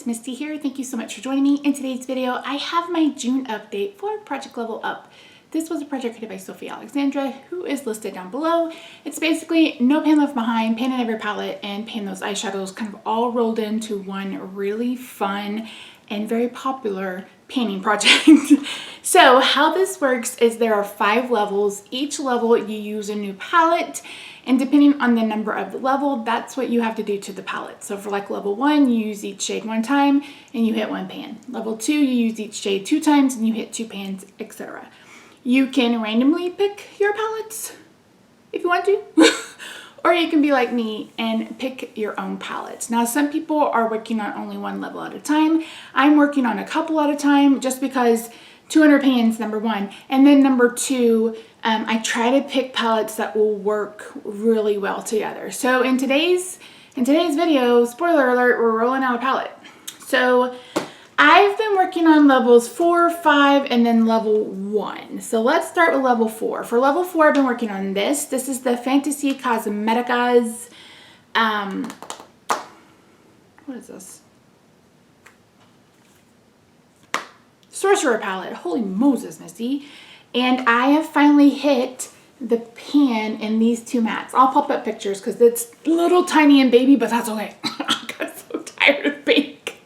it's Misty here. Thank you so much for joining me. In today's video, I have my June update for Project Level Up. This was a project created by Sofie Alexandra, who is listed down below. It's basically no pan left behind, pan in every palette, and pan those eyeshadows kind of all rolled into one really fun and very popular painting project. So how this works is there are 5 levels. Each level you use a new palette, and depending on the number of the level, that's what you have to do to the palette. So for like level 1, you use each shade 1 time and you hit 1 pan. Level 2, you use each shade 2 times and you hit 2 pans, etc. You can randomly pick your palettes if you want to. Or you can be like me and pick your own palettes. Now, some people are working on only 1 level at a time. I'm working on a couple at a time just because 200 pans, number 1. And then number 2, I try to pick palettes that will work really well together. So in today's video, spoiler alert, we're rolling out a palette. So I've been working on levels 4, 5, and then level 1. So let's start with level 4. For level 4, I've been working on this. This is the Fantasy Cosmetica's, what is this? Sorcerer palette. Holy Moses, Misty. And I have finally hit the pan in these 2 mattes. I'll pop up pictures because it's little tiny and baby, but that's okay. I got so tired of pink.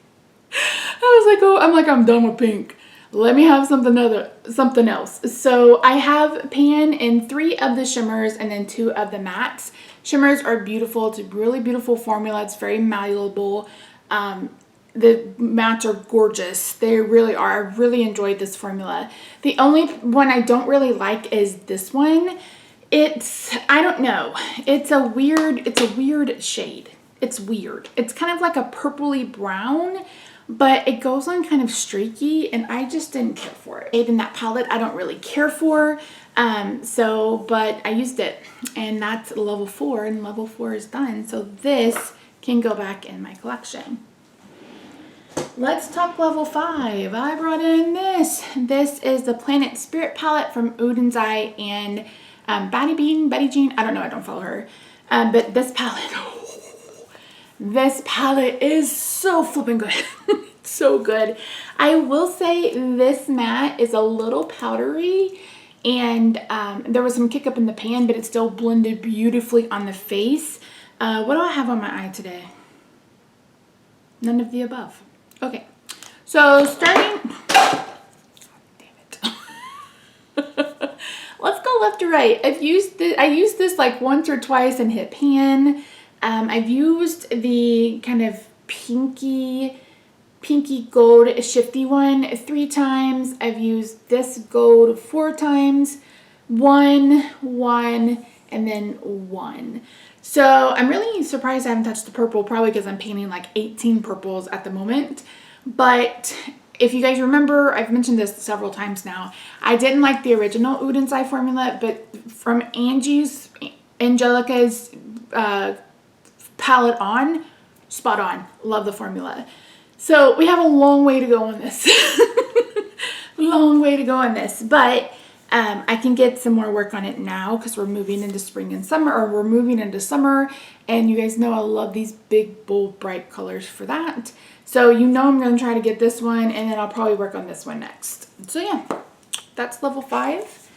I was like, oh, I'm done with pink. Let me have something else. So I have pan in 3 of the shimmers and then 2 of the mattes. Shimmers are beautiful. It's a really beautiful formula. It's very malleable. The mattes are gorgeous. They really are. I really enjoyed this formula. The only one I don't really like is this one. I don't know. It's a weird shade. It's weird. It's kind of like a purpley brown, but it goes on kind of streaky, and I just didn't care for it. In that palette, I don't really care for. But I used it, and that's level 4, and level 4 is done. So this can go back in my collection. Let's talk level 5. I brought in this. This is the Planet Spirit palette from Odin's Eye and Betty Jean. I don't know. I don't follow her. But this palette, this palette is so flipping good. It's so good. I will say this matte is a little powdery, and there was some kick up in the pan, but it still blended beautifully on the face. What do I have on my eye today? None of the above. Okay, so starting, damn it. Let's go left to right. I used this like once or twice and hit pan. I've used the kind of pinky gold shifty one 3 times. I've used this gold 4 times, 1, and then 1. So I'm really surprised I haven't touched the purple, probably because I'm painting like 18 purples at the moment. But if you guys remember, I've mentioned this several times now, I didn't like the original Odin's Eye formula, but from Angelica's palette on, spot on. Love the formula. So we have a long way to go on this. Long way to go on this, but I can get some more work on it now because we're moving into spring and summer, or we're moving into summer, and you guys know I love these big, bold, bright colors for that. So you know I'm going to try to get this one, and then I'll probably work on this one next. So yeah, that's level 5.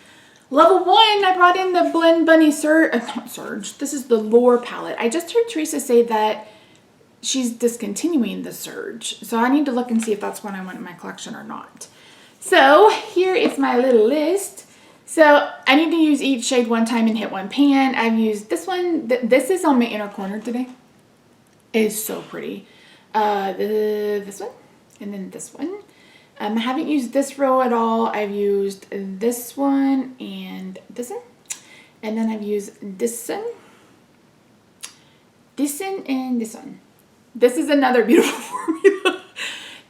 Level 1, I brought in the Blend Bunny not Surge. This is the Lore palette. I just heard Teresa say that she's discontinuing the Surge, so I need to look and see if that's one I want in my collection or not. So here is my little list. So I need to use each shade 1 time and hit 1 pan. I've used this one. This is on my inner corner today. It is so pretty. This one, and then this one. I haven't used this row at all. I've used this one and this one. And then I've used this one, and this one. This is another beautiful formula.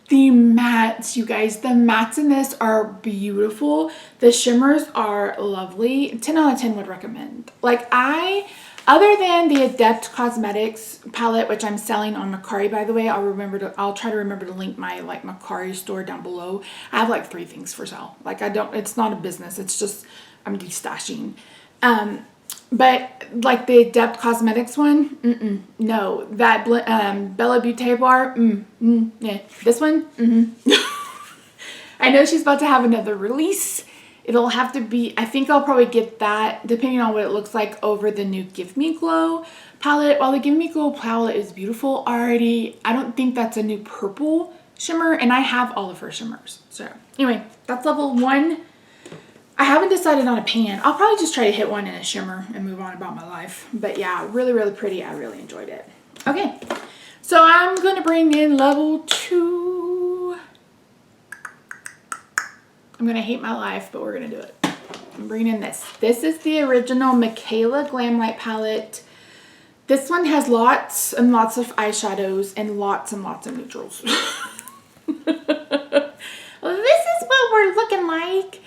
The mattes, you guys, the mattes in this are beautiful. The shimmers are lovely. 10 out of 10 would recommend. Like other than the Adept Cosmetics palette, which I'm selling on Mercari, by the way, I'll try to remember to link my like Mercari store down below. I have like 3 things for sale. Like it's not a business. It's just, I'm destashing. But like the Depth Cosmetics one, no. That Bella Beauté bar, yeah. This one, I know she's about to have another release. It'll have to be, I think I'll probably get that, depending on what it looks like, over the new Give Me Glow palette. While the Give Me Glow palette is beautiful already, I don't think that's a new purple shimmer, and I have all of her shimmers. So anyway, that's level 1. I haven't decided on a pan. I'll probably just try to hit one in a shimmer and move on about my life. But yeah, really, really pretty. I really enjoyed it. Okay, so I'm going to bring in level 2. I'm going to hate my life, but we're going to do it. I'm bringing in this. This is the original Michaela Glam Light palette. This one has lots and lots of eyeshadows and lots of neutrals. Well, this is what we're looking like.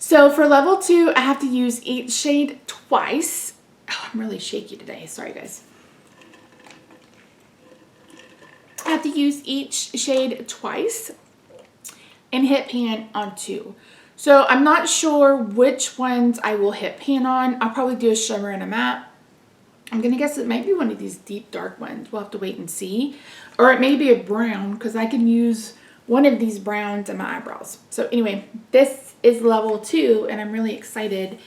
So for level 2, I have to use each shade twice. Oh, I'm really shaky today. Sorry, guys. I have to use each shade twice and hit pan on 2. So I'm not sure which ones I will hit pan on. I'll probably do a shimmer and a matte. I'm going to guess it might be one of these deep dark ones. We'll have to wait and see. Or it may be a brown, because I can use one of these browns in my eyebrows. So anyway, this is level 2, and I'm really excited.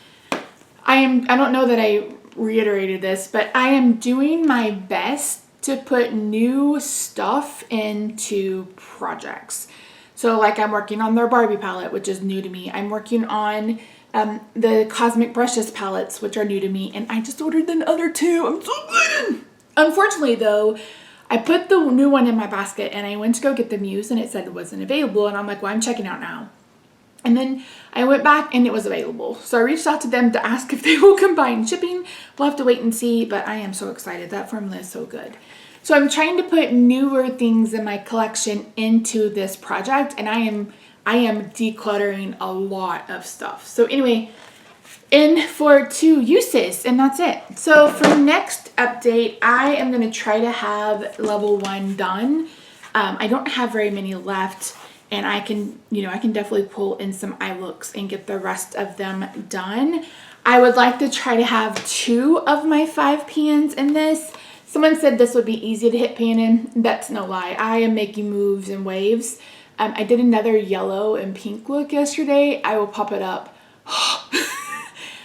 I don't know that I reiterated this, but I am doing my best to put new stuff into projects. So like I'm working on their Barbie palette, which is new to me. I'm working on the Cosmic Brushes palettes, which are new to me. And I just ordered the other 2. I'm so excited. Unfortunately though, I put the new one in my basket and I went to go get the Muse and it said it wasn't available. And I'm like, well, I'm checking out now. And then I went back and it was available. So I reached out to them to ask if they will combine shipping. We'll have to wait and see, but I am so excited. That formula is so good. So I'm trying to put newer things in my collection into this project, and I am decluttering a lot of stuff. So anyway, in for 2 uses, and that's it. So for next update, I am going to try to have level 1 done. I don't have very many left, and I can definitely pull in some eye looks and get the rest of them done. I would like to try to have 2 of my 5 pans in this. Someone said this would be easy to hit pan in. That's no lie. I am making moves and waves. I did another yellow and pink look yesterday. I will pop it up.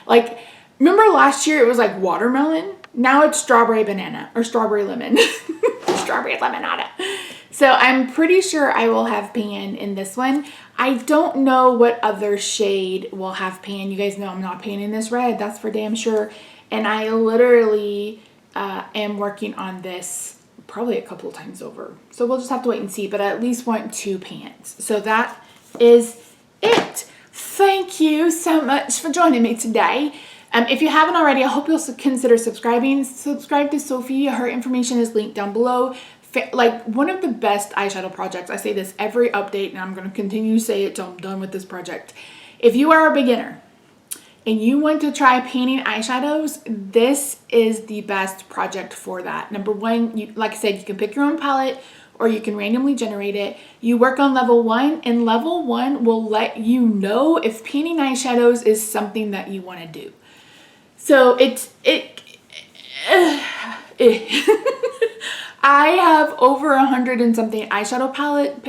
Like, remember last year it was like watermelon? Now it's strawberry banana or strawberry lemon. Strawberry lemonada. So I'm pretty sure I will have pan in this one. I don't know what other shade will have pan. You guys know I'm not panning this red. That's for damn sure. And I literally am working on this probably a couple of times over. So we'll just have to wait and see, but I at least want 2 pans. So that is it. Thank you so much for joining me today. If you haven't already, I hope you'll consider subscribing. Subscribe to Sofie. Her information is linked down below. Like one of the best eyeshadow projects. I say this every update and I'm going to continue to say it till I'm done with this project. If you are a beginner and you want to try painting eyeshadows, this is the best project for that. Number 1, like I said, you can pick your own palette or you can randomly generate it. You work on level 1, and level 1 will let you know if painting eyeshadows is something that you want to do. So I have over 100 and something eyeshadow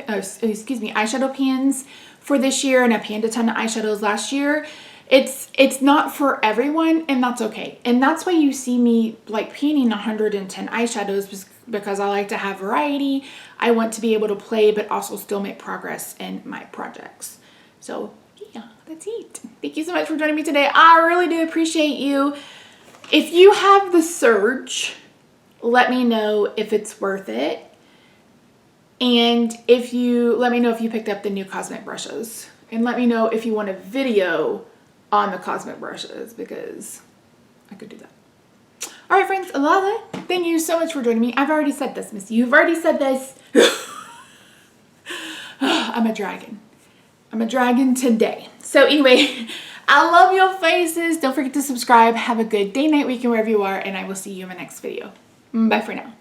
eyeshadow pans for this year, and I panned a ton of eyeshadows last year. It's not for everyone, and that's okay. And that's why you see me like painting 110 eyeshadows, because I like to have variety. I want to be able to play, but also still make progress in my projects. So yeah, that's it. Thank you so much for joining me today. I really do appreciate you. If you have the surge, let me know if it's worth it. And let me know if you picked up the new Cosmic Brushes. And let me know if you want a video on the Cosmic Brushes, because I could do that. All right, friends, I love it. Thank you so much for joining me. I've already said this, Miss. You've already said this. I'm a dragon. I'm a dragon today. So anyway, I love your faces. Don't forget to subscribe. Have a good day, night, weekend, wherever you are, and I will see you in my next video. Bye for now.